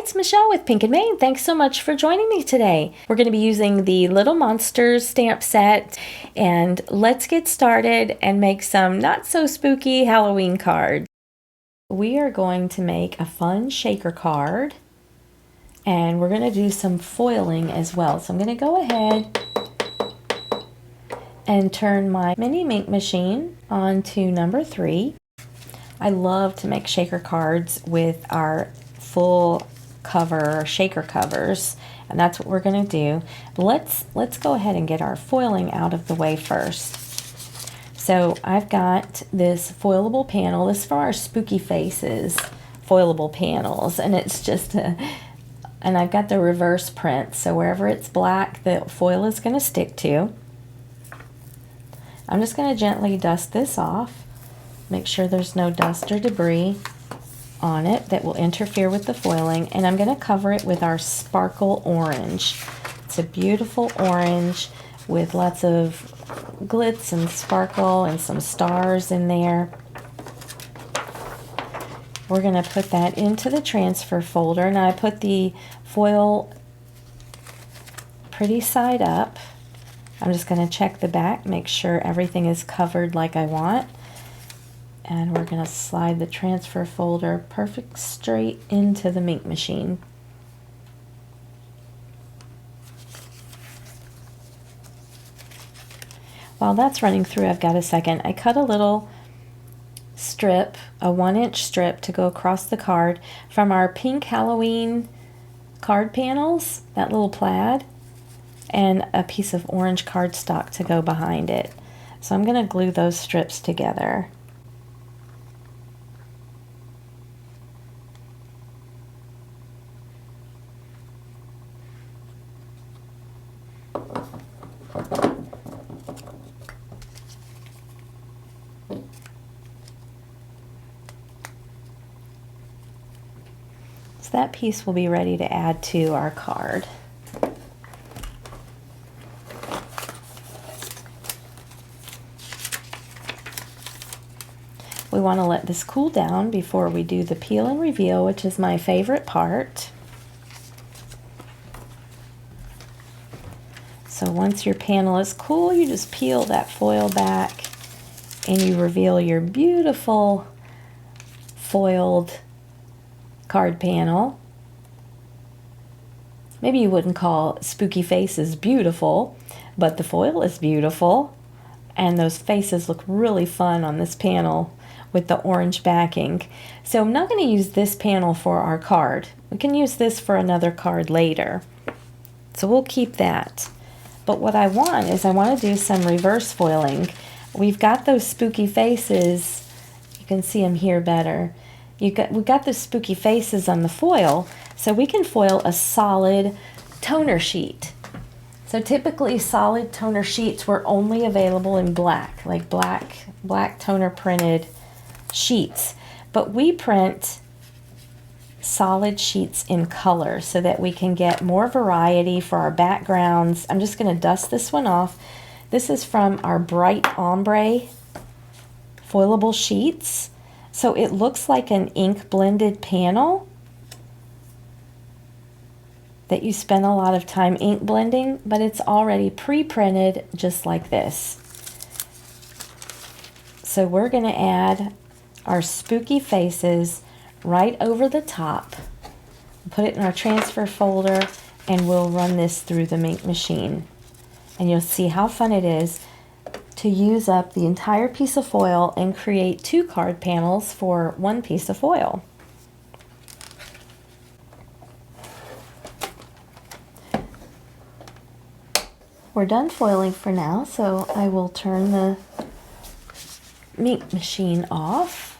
it's Michelle with Pink & Main. Thanks so much for joining me today. We're going to be using the Little Monsters stamp set, and let's get started and make some not so spooky Halloween cards. We are going to make a fun shaker card, and we're going to do some foiling as well. So I'm going to go ahead and turn my mini Mink machine on to number 3. I love to make shaker cards with our full cover shaker covers, and that's what we're going to do. Let's go ahead and get our foiling out of the way first. So I've got this foilable panel. This is for our spooky faces foilable panels, and it's just and I've got the reverse print, so wherever it's black the foil is going to stick to. I'm just going to gently dust this off. Make sure there's no dust or debris on it that will interfere with the foiling, and I'm going to cover it with our sparkle orange. It's a beautiful orange with lots of glitz and sparkle and some stars in there. We're going to put that into the transfer folder. Now I put the foil pretty side up. I'm just going to check the back, make sure everything is covered like I want. And we're going to slide the transfer folder perfect straight into the Mink machine. While that's running through, I've got a second. I cut a little strip, a 1-inch strip, to go across the card from our pink Halloween card panels, that little plaid, and a piece of orange cardstock to go behind it. So I'm going to glue those strips together. So that piece will be ready to add to our card. We want to let this cool down before we do the peel and reveal, which is my favorite part. So once your panel is cool, you just peel that foil back and you reveal your beautiful foiled card panel. Maybe you wouldn't call spooky faces beautiful, but the foil is beautiful, and those faces look really fun on this panel with the orange backing. So I'm not going to use this panel for our card. We can use this for another card later. So we'll keep that. But what I want is I want to do some reverse foiling. We've got those spooky faces. You can see them here better. We've got the spooky faces on the foil, so we can foil a solid toner sheet. So typically solid toner sheets were only available in black, like black toner printed sheets. But we print solid sheets in color so that we can get more variety for our backgrounds. I'm just going to dust this one off. This is from our Bright Ombre foilable sheets. So it looks like an ink blended panel that you spend a lot of time ink blending, but it's already pre-printed just like this. So we're going to add our spooky faces right over the top, put it in our transfer folder, and we'll run this through the Mink machine. And you'll see how fun it is to use up the entire piece of foil and create 2 card panels for 1 piece of foil. We're done foiling for now, so I will turn the Mink machine off.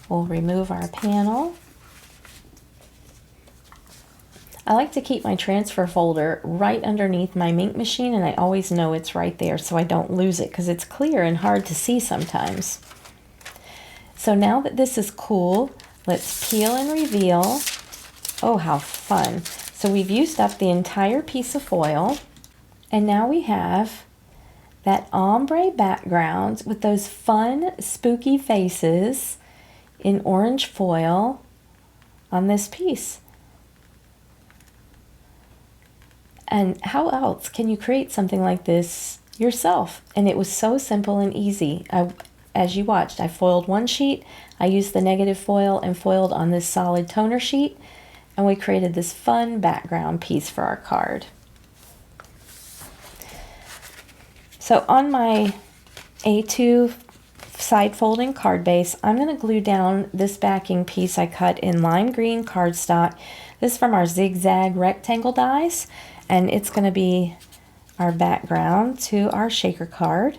We'll remove our panel. I like to keep my transfer folder right underneath my Mink machine, and I always know it's right there so I don't lose it because it's clear and hard to see sometimes. So now that this is cool, let's peel and reveal. Oh, how fun. So we've used up the entire piece of foil, and now we have that ombre background with those fun, spooky faces in orange foil on this piece. And how else can you create something like this yourself? And it was so simple and easy. As you watched, I foiled one sheet, I used the negative foil and foiled on this solid toner sheet, and we created this fun background piece for our card. So on my A2 side folding card base, I'm going to glue down this backing piece I cut in lime green cardstock. This is from our zigzag rectangle dies, and it's going to be our background to our shaker card.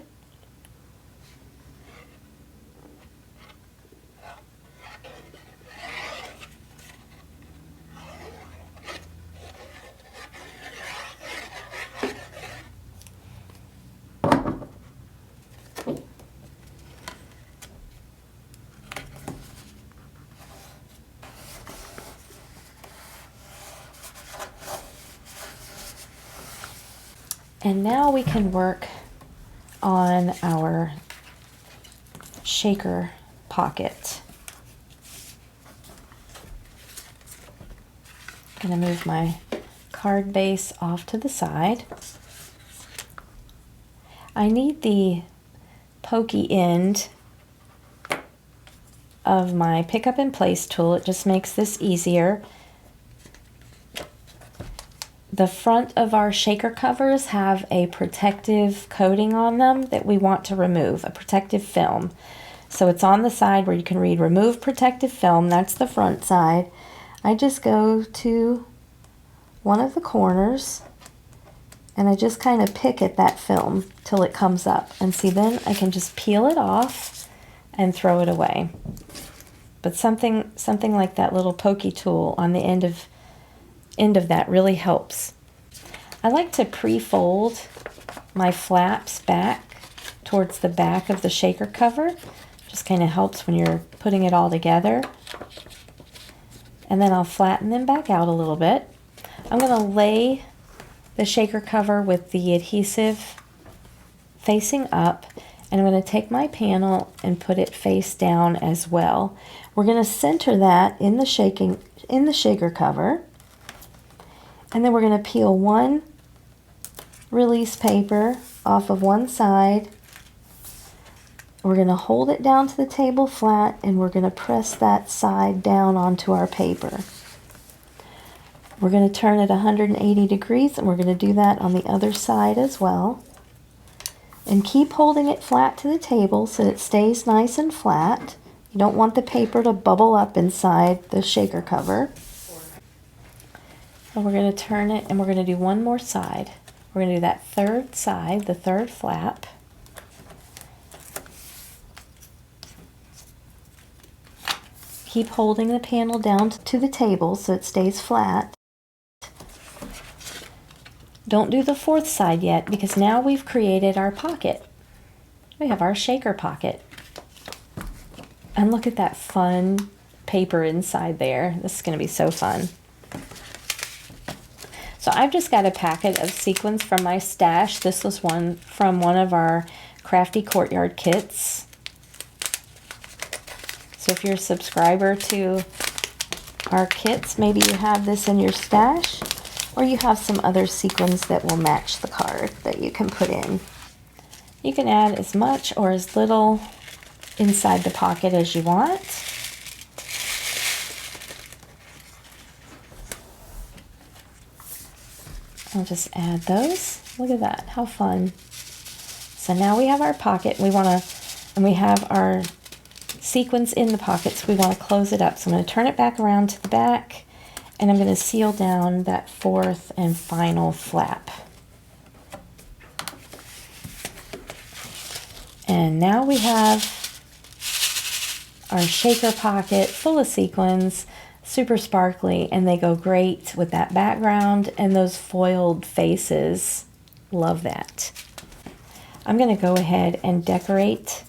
And now we can work on our shaker pocket. I'm going to move my card base off to the side. I need the pokey end of my pick up and place tool. It just makes this easier. The front of our shaker covers have a protective coating on them that we want to remove, a protective film. So it's on the side where you can read remove protective film. That's the front side. I just go to one of the corners and I just kind of pick at that film till it comes up. And see, then I can just peel it off and throw it away. But something like that little pokey tool on the end of that really helps. I like to pre-fold my flaps back towards the back of the shaker cover. Just kind of helps when you're putting it all together. And then I'll flatten them back out a little bit. I'm going to lay the shaker cover with the adhesive facing up, and I'm going to take my panel and put it face down as well. We're going to center that in the shaker cover. And then we're going to peel one release paper off of one side. We're going to hold it down to the table flat, and we're going to press that side down onto our paper. We're going to turn it 180 degrees, and we're going to do that on the other side as well. And keep holding it flat to the table so it stays nice and flat. You don't want the paper to bubble up inside the shaker cover. And we're going to turn it, and we're going to do one more side. We're going to do that third side, the third flap. Keep holding the panel down to the table so it stays flat. Don't do the fourth side yet, because now we've created our pocket. We have our shaker pocket. And look at that fun paper inside there. This is going to be so fun. So I've just got a packet of sequins from my stash. This was one from one of our Crafty Courtyard kits. So if you're a subscriber to our kits, maybe you have this in your stash, or you have some other sequins that will match the card that you can put in. You can add as much or as little inside the pocket as you want. I'll just add those. Look at that, how fun. So now we have our pocket, and we have our sequins in the pockets. We want to close it up. So I'm going to turn it back around to the back, and I'm going to seal down that fourth and final flap. And now we have our shaker pocket full of sequins, super sparkly, and they go great with that background and those foiled faces. Love that. I'm going to go ahead and decorate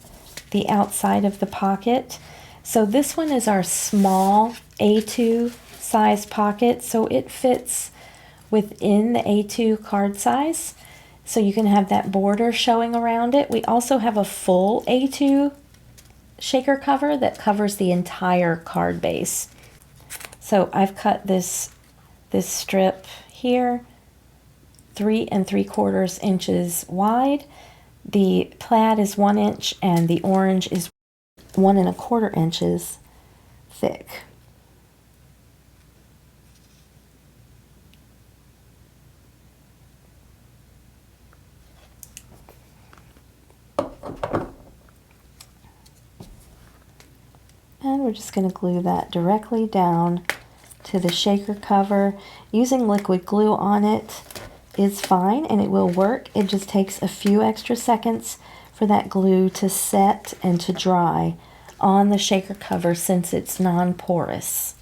the outside of the pocket. So this one is our small A2 size pocket, so it fits within the A2 card size. so you can have that border showing around it. We also have a full A2 shaker cover that covers the entire card base. So I've cut this strip here 3 3/4 inches wide. The plaid is 1 inch and the orange is 1 1/4 inches thick. And we're just going to glue that directly down to the shaker cover. Using liquid glue on it is fine and it will work. It just takes a few extra seconds for that glue to set and to dry on the shaker cover since it's non-porous.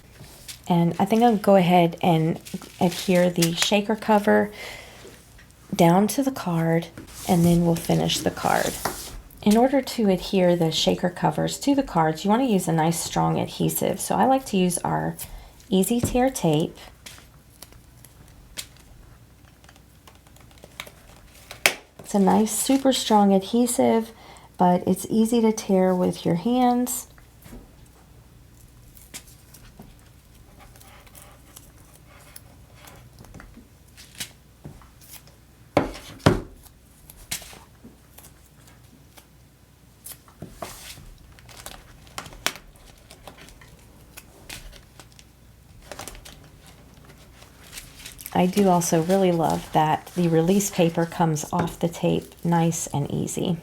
And I think I'll go ahead and adhere the shaker cover down to the card, and then we'll finish the card. In order to adhere the shaker covers to the cards, you want to use a nice strong adhesive. So I like to use our Easy Tear tape. It's a nice super strong adhesive, but it's easy to tear with your hands. I do also really love that the release paper comes off the tape nice and easy.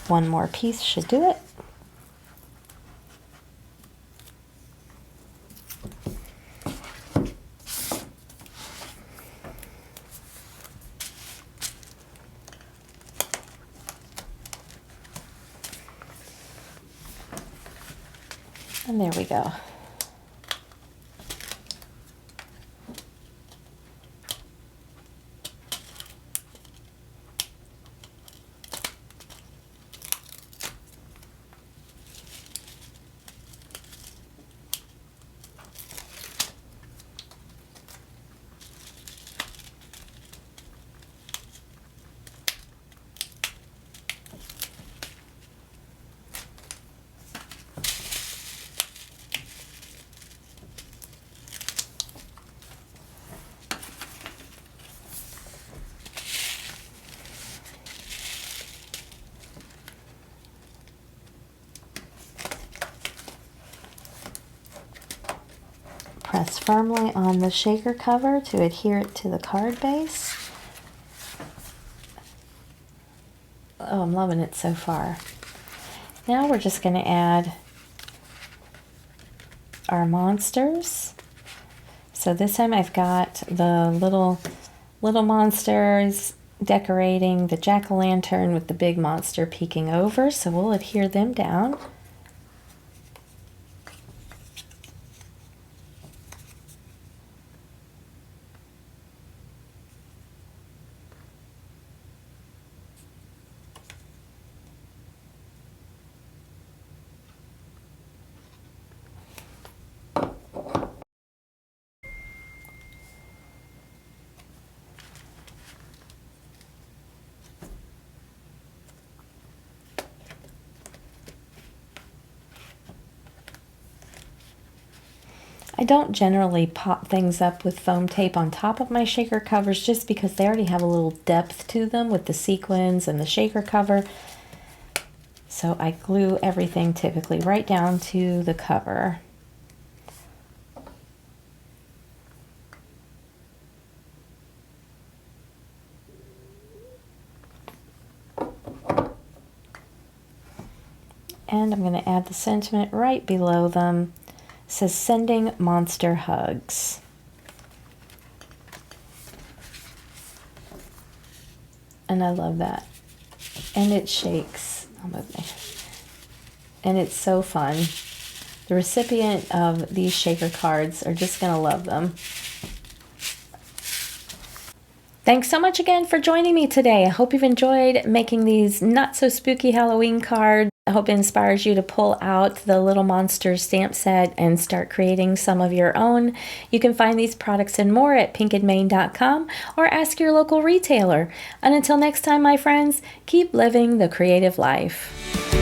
One more piece should do it. And there we go. Press firmly on the shaker cover to adhere it to the card base. Oh, I'm loving it so far. Now we're just going to add our monsters. So this time I've got the little monsters decorating the jack-o'-lantern with the big monster peeking over. So we'll adhere them down. I don't generally pop things up with foam tape on top of my shaker covers just because they already have a little depth to them with the sequins and the shaker cover. So I glue everything typically right down to the cover. And I'm going to add the sentiment right below them. It says sending monster hugs. And I love that. And it shakes. And it's so fun. The recipient of these shaker cards are just going to love them. Thanks so much again for joining me today. I hope you've enjoyed making these not so spooky Halloween cards. I hope it inspires you to pull out the Little Monsters stamp set and start creating some of your own. You can find these products and more at pinkandmain.com or ask your local retailer. And until next time, my friends, keep living the creative life.